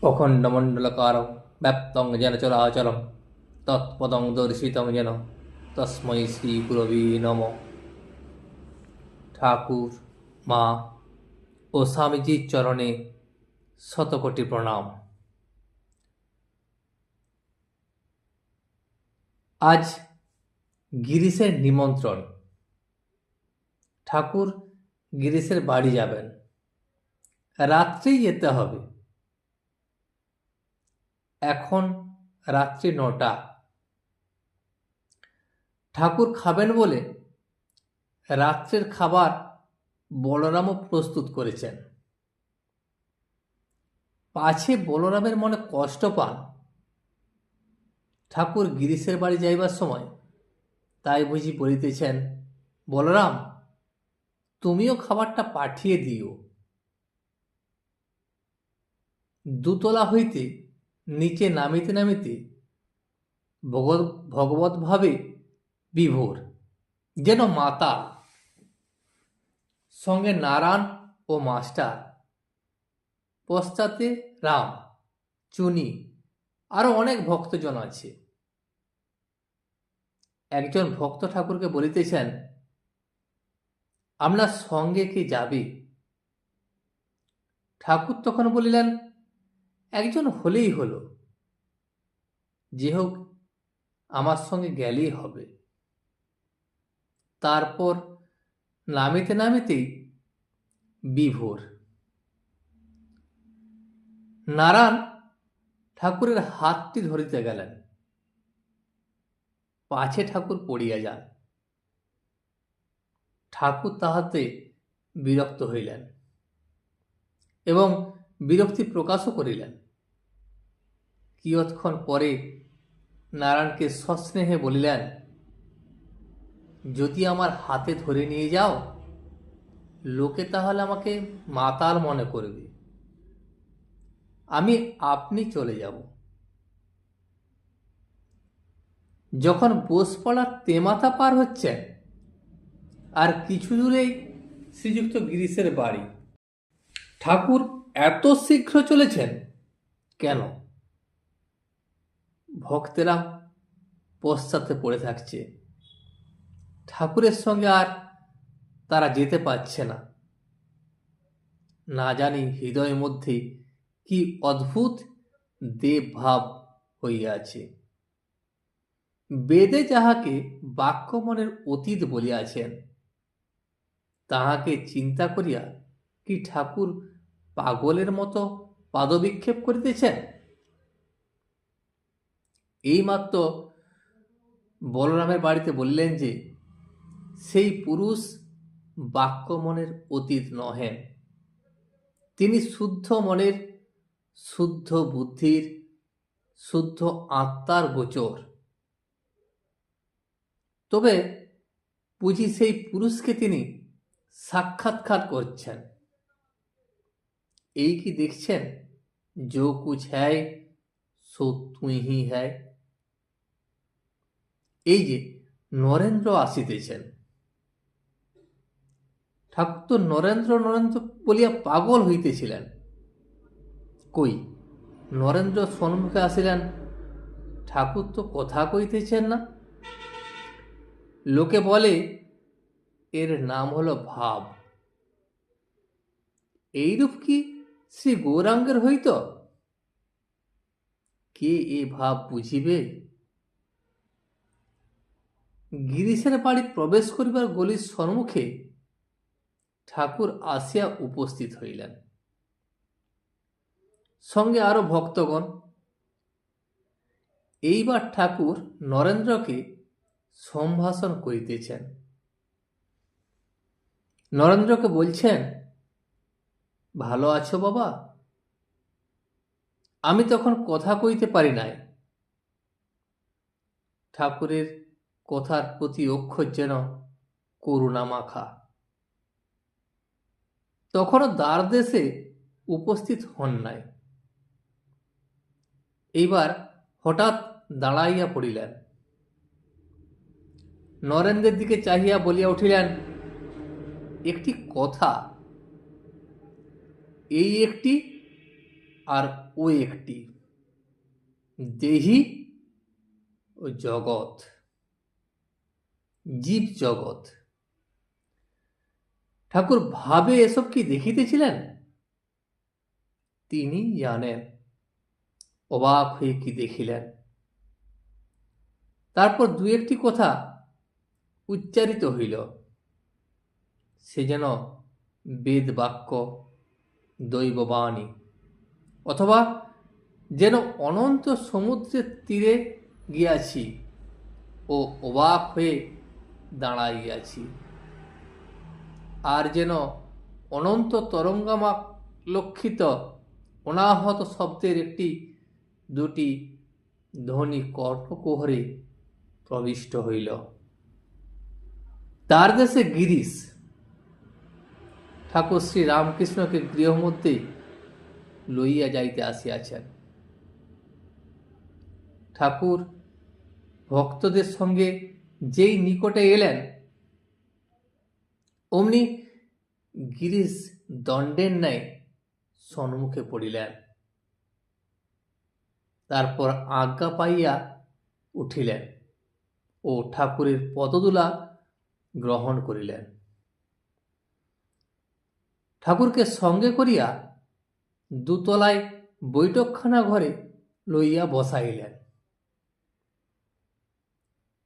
অখণ্ডমণ্ডলকারং ব্যাপ্তং যেন চরাচরং তৎপদং দর্শিতং যেন তস্मै শ্রীগুরবে নমঃ। ঠাকুর, মা ও স্বামীজির চরণে শতকোটি প্রণাম। আজ গিরিশের নিমন্ত্রণ। ঠাকুর গিরিশের বাড়ি যাবেন, রাত্রেই যেতে হবে। এখন রাত্রি 9টা। ঠাকুর খাবেন বলে রাত্রের খাবার বলরামও প্রস্তুত করেছেন। পাছে বলরামের মনে কষ্ট পান ঠাকুর গিরিশের বাড়ি যাইবার সময়, তাই বুঝি বলিতেছেন, বলরাম, তুমিও খাবারটা পাঠিয়ে দিও। দুতলা হইতে নিচে নামিতে নামিতে ভগবত ভাবে বিভোর, যেন মাতা, সঙ্গে নারায়ণ ও মাস্টার, পশ্চাতে রাম, চুনি, আরো অনেক ভক্তজন আছে। একজন ভক্ত ঠাকুরকে বলিতেছেন, আপনার সঙ্গে কি যাবে? ঠাকুর তখন বলিলেন, একজন হলেই হলো, যে হোক আমার সঙ্গে গেলেই হবে। তারপর নামিতে নামিতেই বিভোর। নারায়ণ ঠাকুরের হাতটি ধরিতে গেলেন, পাছে ঠাকুর পড়িয়া যান। ঠাকুর তাহাতে বিরক্ত হইলেন এবং বিরক্তি প্রকাশও করিলেন। কিয়ৎক্ষণ পরে নারায়ণকে সস্নেহে বলিলেন, যদি আমার হাতে ধরে নিয়ে যাও, লোকে তাহলে আমাকে মাতাল মনে করবে। আমি আপনি চলে যাব। যখন বোসপাড়ার তেমাথা পার হচ্ছেন, আর কিছু দূরেই শ্রীযুক্ত গিরিশের বাড়ি, ঠাকুর এত শীঘ্র চলেছেন কেন? ভক্তেরা পশ্চাতে পড়ে থাকছে, ঠাকুরের সঙ্গে আর তারা যেতে পারছে না। না জানি হৃদয়ের মধ্যে কি অদ্ভুত দেবভাব হইয়াছে। বেদে যাহাকে বাক্যমনের অতীত বলিয়াছেন, তাহাকে চিন্তা করিয়া কি ঠাকুর পাগলের মতো পাদবিক্ষেপ করিতেছেন? এইমাত্র বলরামের বাড়িতে বললেন যে সেই পুরুষ বাক্যমনের অতীত নহেন, তিনি শুদ্ধ মনের, শুদ্ধ বুদ্ধির, শুদ্ধ আত্মার গোচর। তবে বুঝি সেই পুরুষকে তিনি সাক্ষাৎকার করছেন। এই কি দেখছেন, जो कुछ है सो তুই হি है। এই যে নরেন্দ্র আসিতেছেন, ঠাকুর তো নরেন্দ্র নরেন্দ্র বলিয়া পাগল হইতেছিলেন। কই, নরেন্দ্র সম্মুখে আসিলেন, ঠাকুর তো কথা কইতেছেন না। লোকে বলে এর নাম হলো ভাব। এইরূপ কি শ্রী গৌরাঙ্গের হইত? কে এ ভাব বুঝিবে? গিরিশের বাড়ি প্রবেশ করিবার গলির সম্মুখে ঠাকুর আসিয়া উপস্থিত হইলেন, সঙ্গে আরো ভক্তগণ। এইবার ঠাকুর নরেন্দ্রকে সম্ভাষণ করিতেছেন। নরেন্দ্রকে বলছেন, ভালো আছো বাবা? আমি তখন কথা কইতে পারি নাই। ঠাকুরের কথার প্রতি অক্ষর যেন করুণা মাখা। তখনও দ্বারদেশে উপস্থিত হন নাই। এইবার হঠাৎ দাঁড়াইয়া পড়িলেন, নরেন্দ্রের দিকে চাহিয়া বলিয়া উঠিলেন, একটি কথা। এই একটি আর ও একটি, দেহি ও জগৎ, জীব জগৎ। ঠাকুর ভাবে এসব কি দেখিতেছিলেন? তিনি জানেন। অবাক হয়ে কি দেখিলেন। তারপর দু একটি কথা উচ্চারিত হইল, সে যেন বেদ বাক্য, দৈববাণী, অথবা যেন অনন্ত সমুদ্রের তীরে গিয়াছি ও অবাক হয়ে দাঁড়াইয়াছি, আর যেন অনন্ত তরঙ্গামা লক্ষিত অনাহত শব্দের একটি দুটি ধ্বনি কর্ণকুহরে প্রবিষ্ট হইল। তার দেশে গিরিশ ঠাকুর শ্রী রামকৃষ্ণকে গৃহ মধ্যে লইয়া যাইতে আসিয়াছেন। ঠাকুর ভক্তদের সঙ্গে যেই নিকটে এলেন, অমনি গিরিশ দণ্ডের ন্যায় সম্মুখে পড়িলেন। তারপর আজ্ঞা পাইয়া উঠিলেন ও ঠাকুরের পদধূলা গ্রহণ করিলেন। ঠাকুরকে সঙ্গে করিয়া দুতলায় বৈঠকখানা ঘরে লইয়া বসাইলেন।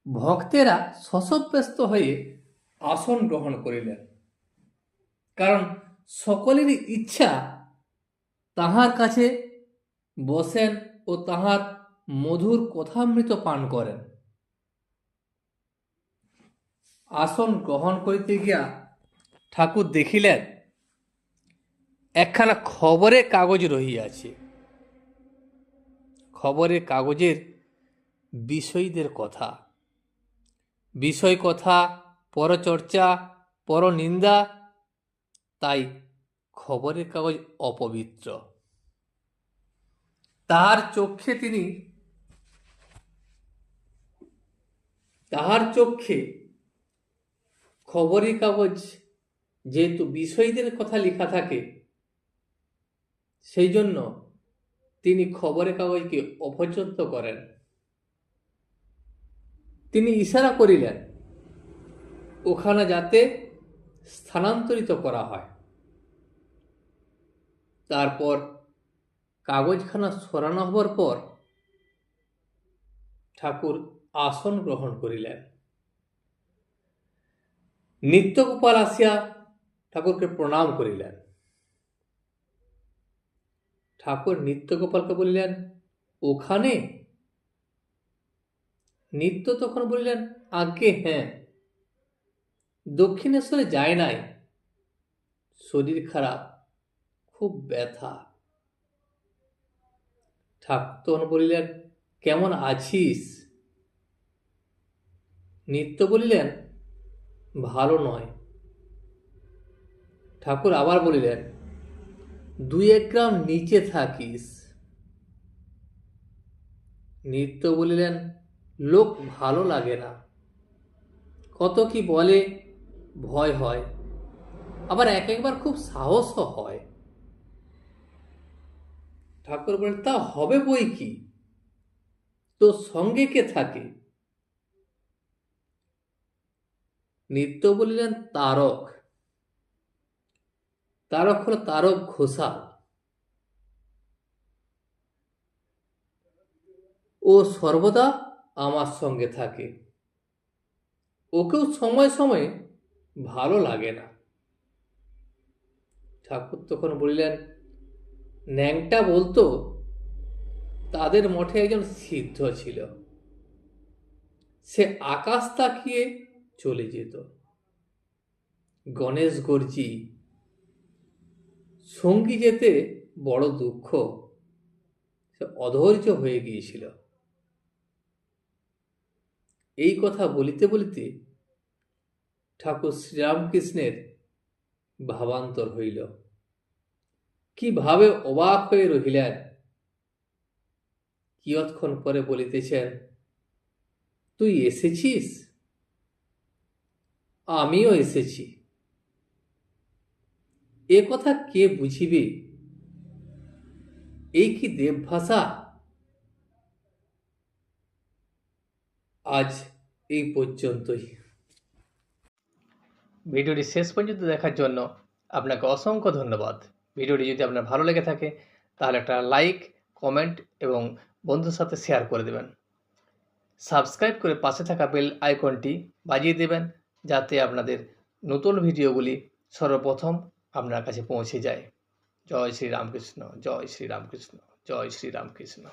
ভক্তেরা শশব্যস্ত হয়ে আসন গ্রহণ করিলেন, কারণ সকলেরই ইচ্ছা তাহার কাছে বসেন ও তাহার মধুর কথামৃত পান করেন। আসন গ্রহণ করিতে গিয়া ঠাকুর দেখিলেন একখানা খবরের কাগজ রহিয়াছে। খবরের কাগজের বিষয়ীদের কথা, বিষয় কথা, পরচর্চা, পরনিন্দা, তাই খবরের কাগজ অপবিত্র। তাহার চক্ষে খবরের কাগজ যেহেতু বিষয়ীদের কথা লেখা থাকে, সেই জন্য তিনি খবরের কাগজকে অপছন্দ করেন। তিনি ইশারা করিলেন ওখানে যাতে স্থানান্তরিত করা হয়। তারপর কাগজখানা সরানো হবার পর ঠাকুর আসন গ্রহণ করিলেন। নিত্যগোপাল আসিয়া ঠাকুরকে প্রণাম করিলেন। ঠাকুর নিত্যগোপালকে বলিলেন, ওখানে? নিত্য তখন বলিলেন, আজ্ঞে হ্যাঁ, দক্ষিণেশ্বরে যায় নাই, শরীর খারাপ, খুব ব্যথা। ঠাকুর তখন বলিলেন, কেমন আছিস? নিত্য বলিলেন, ভালো নয়। ঠাকুর আবার বলিলেন, 2-1 গ্রাম নিচে থাকিস। নিত্য বলিলেন, লোক ভালো লাগে না, কত কি বলে, ভয় হয়, আবার একবার খুব সাহসও হয়। ঠাকুর বলেন, তা হবে বই কি, তোর সঙ্গে কে থাকে? নিত্য বলিলেন, তারক। তারক হলো তারক ঘোষাল। ও সর্বদা আমার সঙ্গে থাকে, ওকেও সময় সময় ভালো লাগে না। ঠাকুর তখন বলিলেন, ন্যাংটা বলতো তাদের মঠে একজন সিদ্ধ ছিল, সে আকাশ তাকিয়ে চলে যেত। গণেশ গর্জি সঙ্গী যেতে বড় দুঃখ, সে অধৈর্য হয়ে গিয়েছিল। এই কথা বলিতে বলিতে ঠাকুর শ্রীরামকৃষ্ণের ভাবান্তর হইল। কিভাবে অবাক হয়ে রহিলেন। কিয়ৎক্ষণ পরে বলিতেছেন, তুই এসেছিস? আমিও এসেছি। এ কথা কে বুঝিবে? এই কি দেবভাষা? আজ এই পর্যন্তই। ভিডিওটি শেষ পর্যন্ত দেখার জন্য আপনাকে অসংখ্য ধন্যবাদ। ভিডিওটি যদি আপনার ভালো লেগে থাকে তাহলে একটা লাইক, কমেন্ট এবং বন্ধুর সাথে শেয়ার করে দেবেন। সাবস্ক্রাইব করে পাশে থাকা বেল আইকনটি বাজিয়ে দেবেন, যাতে আপনাদের নতুন ভিডিওগুলি সর্বপ্রথম আপনার কাছে পৌঁছে যায়। জয় শ্রী রামকৃষ্ণ, জয় শ্রী রামকৃষ্ণ, জয় শ্রী রামকৃষ্ণ।